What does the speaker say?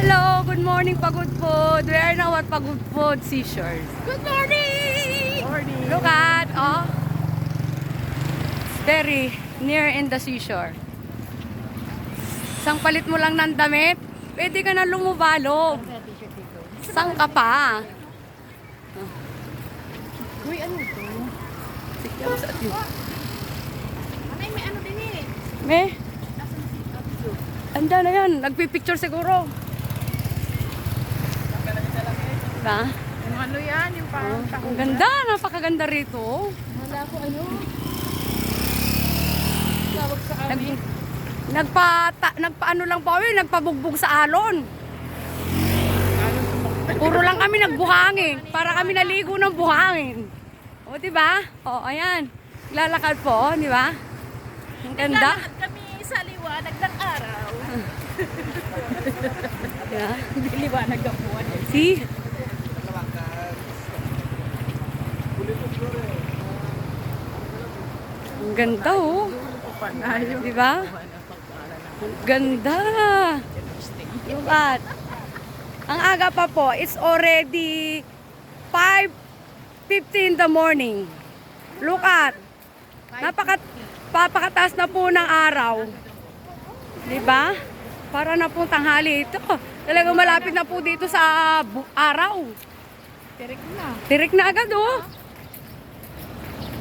Hello, good morning Pagod Food. We are now at Pagod Food Seashore. Good morning! Morning! Look at, oh. It's very near in the seashore. Isang palit mo lang ng damit, pwede ka na lumubalo. Saan ka pa? Uy, ano ito? Anay, may ano din eh. Me? Anda na yan, nagpipicture siguro. Diba? Ano yan? Yung parang Ang ganda, napakaganda rito. Wala ko ano. Tawag sa amin. Nagpaano lang po kami, nagpabugbog sa alon. Puro lang kami nagbuhangin, para kami naligo ng buhangin. O, diba? O, ayan. Lalakad po, diba? Ang ganda. Naglalakad kami sa liwanag ng araw. Yeah. Hindi liwanag ang buwan eh. See? Ang ganda, oh. Diba? Ang ganda. Look at. Ang aga pa po, it's already 5:50 in the morning. Look at. Papakataas na po ng araw. Diba? Para na po tanghali. Ito, talagang malapit na po dito sa araw. Tirik na. Tirik na agad, oh.